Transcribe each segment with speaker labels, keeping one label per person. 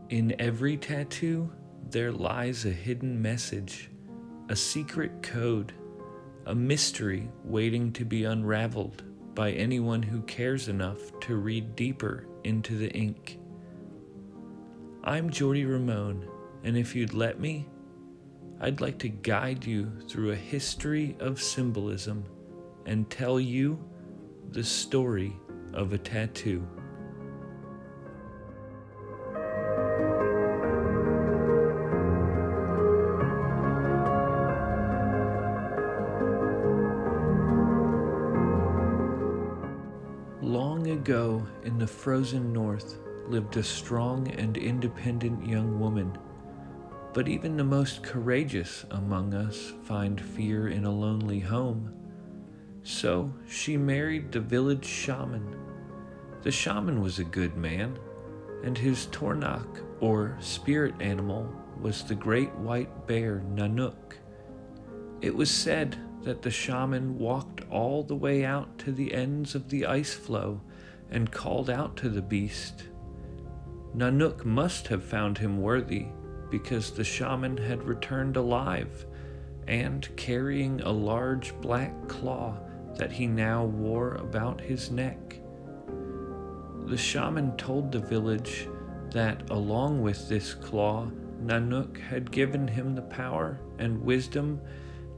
Speaker 1: In every tattoo, there lies a hidden message, a secret code, a mystery waiting to be unraveled by anyone who cares enough to read deeper into the ink. I'm Jordy Ramone, and if you'd let me, I'd like to guide you through a history of symbolism and tell you the story of a tattoo. Long ago in the frozen north lived a strong and independent young woman. But even the most courageous among us find fear in a lonely home. So she married the village shaman. The shaman was a good man, and his tornak, or spirit animal, was the great white bear Nanook. It was said that the shaman walked all the way out to the ends of the ice floe and called out to the beast. Nanook must have found him worthy, because the shaman had returned alive and carrying a large black claw that he now wore about his neck. The shaman told the village that along with this claw, Nanook had given him the power and wisdom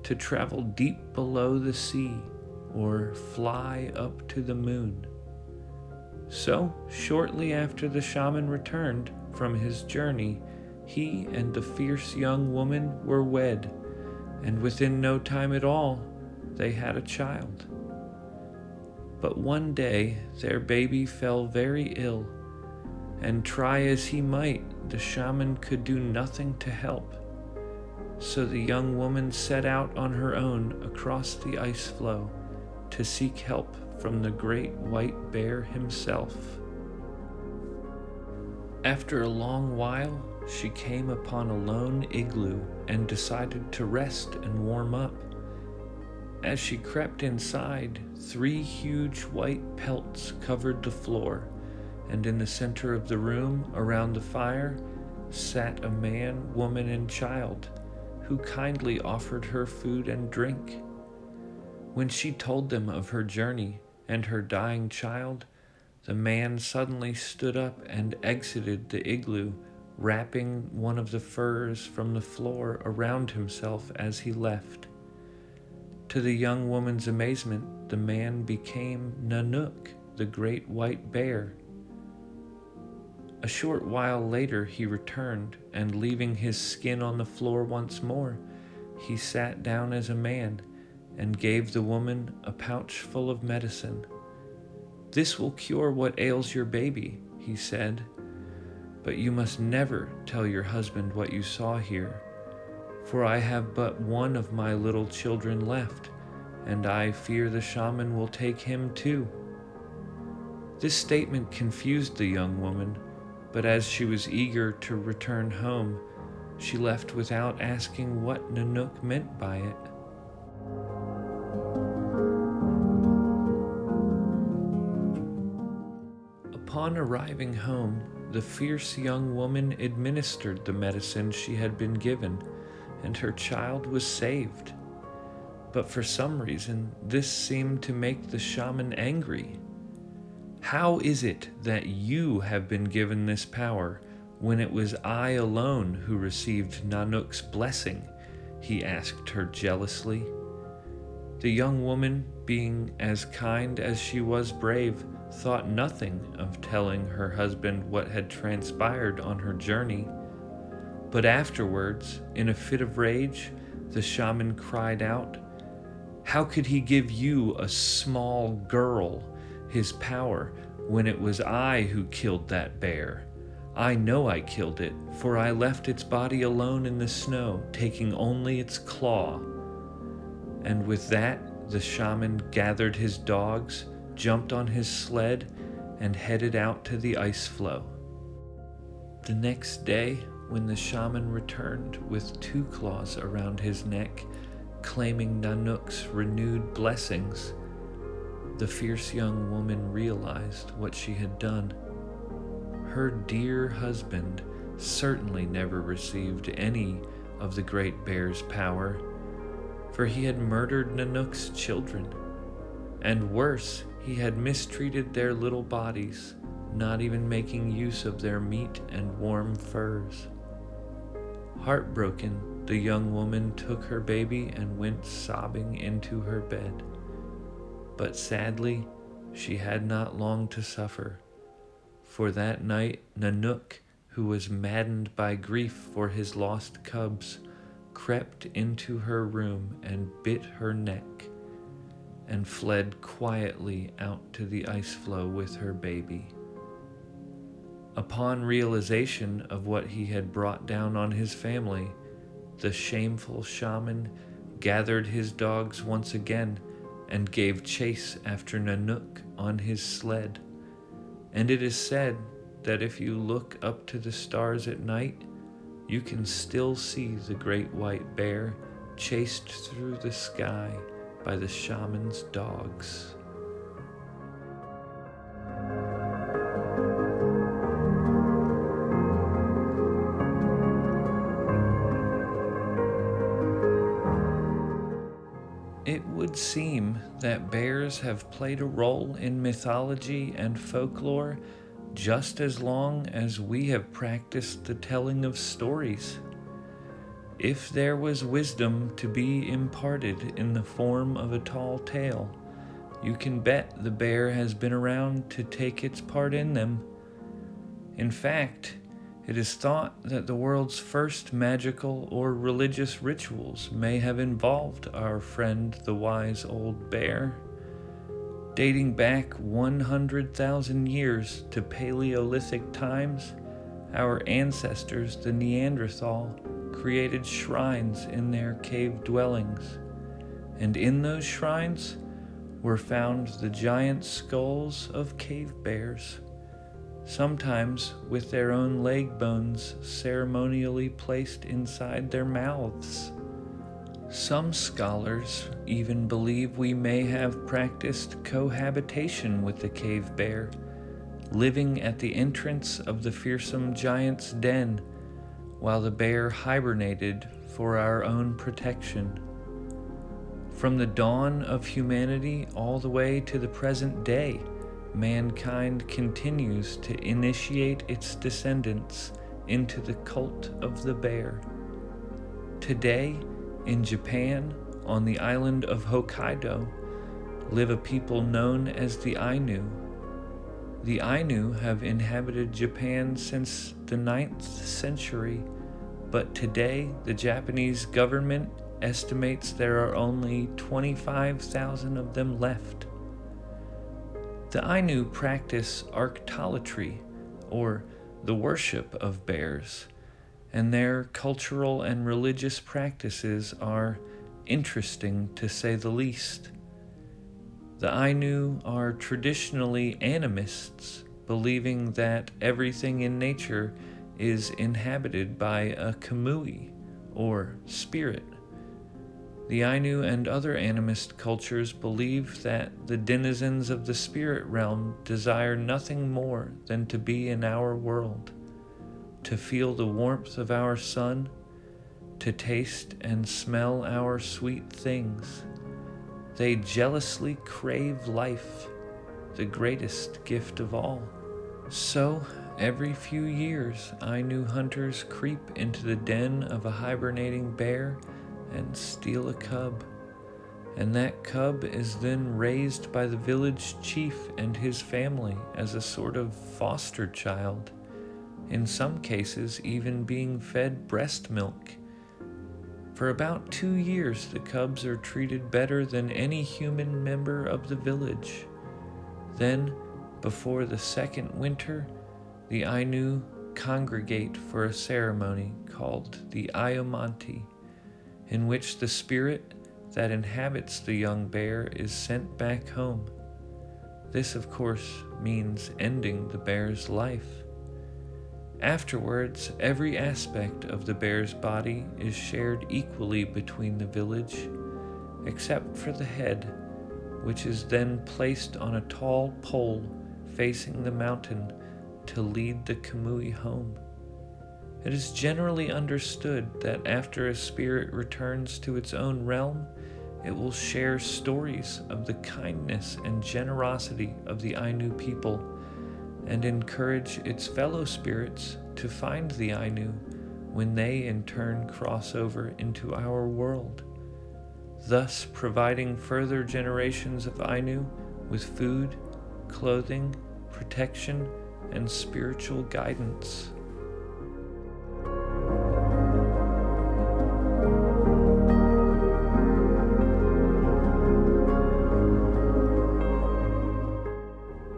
Speaker 1: to travel deep below the sea or fly up to the moon. So, shortly after the shaman returned from his journey, he and the fierce young woman were wed, and within no time at all, they had a child. But one day, their baby fell very ill, and try as he might, the shaman could do nothing to help. So the young woman set out on her own across the ice floe to seek help from the great white bear himself. After a long while, she came upon a lone igloo and decided to rest and warm up. As she crept inside, 3 huge white pelts covered the floor, and in the center of the room, around the fire, sat a man, woman, and child, who kindly offered her food and drink. When she told them of her journey and her dying child, the man suddenly stood up and exited the igloo, wrapping one of the furs from the floor around himself as he left. To the young woman's amazement, the man became Nanook, the great white bear. A short while later he returned, and leaving his skin on the floor once more, he sat down as a man and gave the woman a pouch full of medicine. "This will cure what ails your baby," he said, "but you must never tell your husband what you saw here, for I have but one of my little children left, and I fear the shaman will take him too." This statement confused the young woman, but as she was eager to return home, she left without asking what Nanook meant by it. Upon arriving home, the fierce young woman administered the medicine she had been given, and her child was saved. But for some reason, this seemed to make the shaman angry. "How is it that you have been given this power when it was I alone who received Nanook's blessing?" he asked her jealously. The young woman, being as kind as she was brave, thought nothing of telling her husband what had transpired on her journey. But afterwards, in a fit of rage, the shaman cried out, "How could he give you, a small girl, his power when it was I who killed that bear? I know I killed it, for I left its body alone in the snow, taking only its claw." And with that, the shaman gathered his dogs, jumped on his sled, and headed out to the ice floe. The next day, when the shaman returned with 2 claws around his neck, claiming Nanook's renewed blessings, the fierce young woman realized what she had done. Her dear husband, certainly never received any of the Great Bear's power, for he had murdered Nanook's children, and worse, he had mistreated their little bodies, not even making use of their meat and warm furs. Heartbroken, the young woman took her baby and went sobbing into her bed. But sadly, she had not long to suffer, for that night Nanook, who was maddened by grief for his lost cubs, crept into her room and bit her neck, and fled quietly out to the ice floe with her baby. Upon realization of what he had brought down on his family, the shameful shaman gathered his dogs once again and gave chase after Nanook on his sled. And it is said that if you look up to the stars at night, you can still see the great white bear chased through the sky by the shaman's dogs. It would seem that bears have played a role in mythology and folklore just as long as we have practiced the telling of stories. If there was wisdom to be imparted in the form of a tall tale, you can bet the bear has been around to take its part in them. In fact, it is thought that the world's first magical or religious rituals may have involved our friend the wise old bear. Dating back 100,000 years to Paleolithic times, our ancestors, the Neanderthal, created shrines in their cave dwellings, and in those shrines were found the giant skulls of cave bears, sometimes with their own leg bones ceremonially placed inside their mouths. Some scholars even believe we may have practiced cohabitation with the cave bear, living at the entrance of the fearsome giant's den, while the bear hibernated for our own protection. From the dawn of humanity all the way to the present day, mankind continues to initiate its descendants into the cult of the bear. Today, in Japan, on the island of Hokkaido, live a people known as the Ainu. The Ainu have inhabited Japan since the 9th century, but today the Japanese government estimates there are only 25,000 of them left. The Ainu practice arctolatry, or the worship of bears, and their cultural and religious practices are interesting to say the least. The Ainu are traditionally animists, believing that everything in nature is inhabited by a Kamuy, or spirit. The Ainu and other animist cultures believe that the denizens of the spirit realm desire nothing more than to be in our world, to feel the warmth of our sun, to taste and smell our sweet things. They jealously crave life, the greatest gift of all. So, every few years, Ainu hunters creep into the den of a hibernating bear and steal a cub, and that cub is then raised by the village chief and his family as a sort of foster child, in some cases even being fed breast milk. For about 2 years, the cubs are treated better than any human member of the village. Then, before the second winter, the Ainu congregate for a ceremony called the Ayamanti, in which the spirit that inhabits the young bear is sent back home. This, of course, means ending the bear's life. Afterwards, every aspect of the bear's body is shared equally between the village, except for the head, which is then placed on a tall pole facing the mountain to lead the Kamuy home. It is generally understood that after a spirit returns to its own realm, it will share stories of the kindness and generosity of the Ainu people and encourage its fellow spirits to find the Ainu when they in turn cross over into our world, thus providing further generations of Ainu with food, clothing, protection, and spiritual guidance.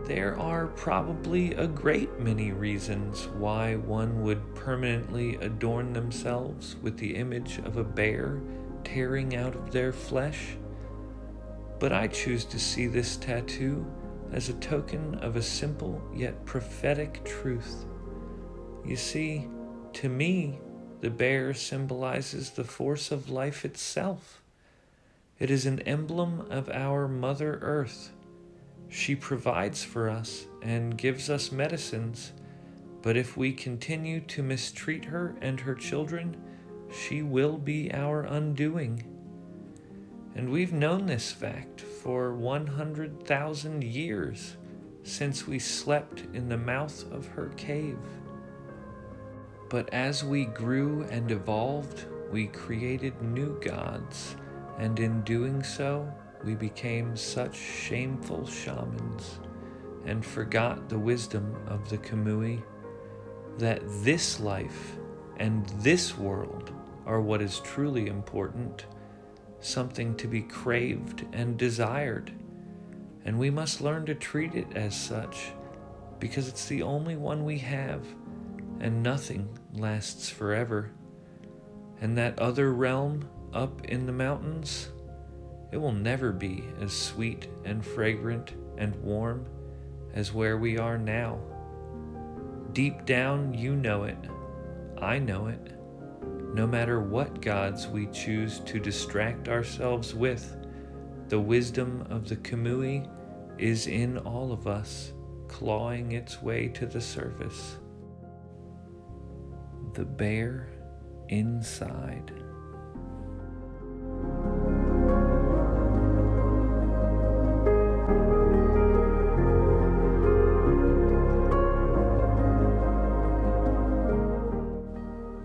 Speaker 1: There are probably a great many reasons why one would permanently adorn themselves with the image of a bear tearing out of their flesh, but I choose to see this tattoo as a token of a simple yet prophetic truth. You see, to me, the bear symbolizes the force of life itself. It is an emblem of our Mother Earth. She provides for us and gives us medicines, but if we continue to mistreat her and her children, she will be our undoing. And we've known this fact for 100,000 years, since we slept in the mouth of her cave. But as we grew and evolved, we created new gods, and in doing so, we became such shameful shamans and forgot the wisdom of the Kamuy, that this life and this world are what is truly important, something to be craved and desired, and we must learn to treat it as such, because it's the only one we have, and nothing lasts forever. And that other realm up in the mountains, it will never be as sweet and fragrant and warm as where we are now. Deep down, you know it. I know it. No matter what gods we choose to distract ourselves with, the wisdom of the Kamuy is in all of us, clawing its way to the surface. The bear inside.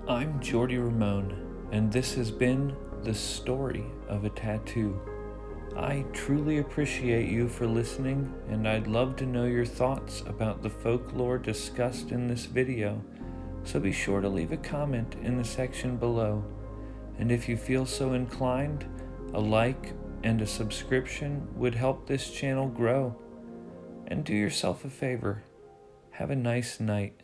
Speaker 1: I'm Jordy Ramone, and this has been The Story of a Tattoo. I truly appreciate you for listening, and I'd love to know your thoughts about the folklore discussed in this video, so be sure to leave a comment in the section below. And if you feel so inclined, a like and a subscription would help this channel grow. And do yourself a favor. Have a nice night.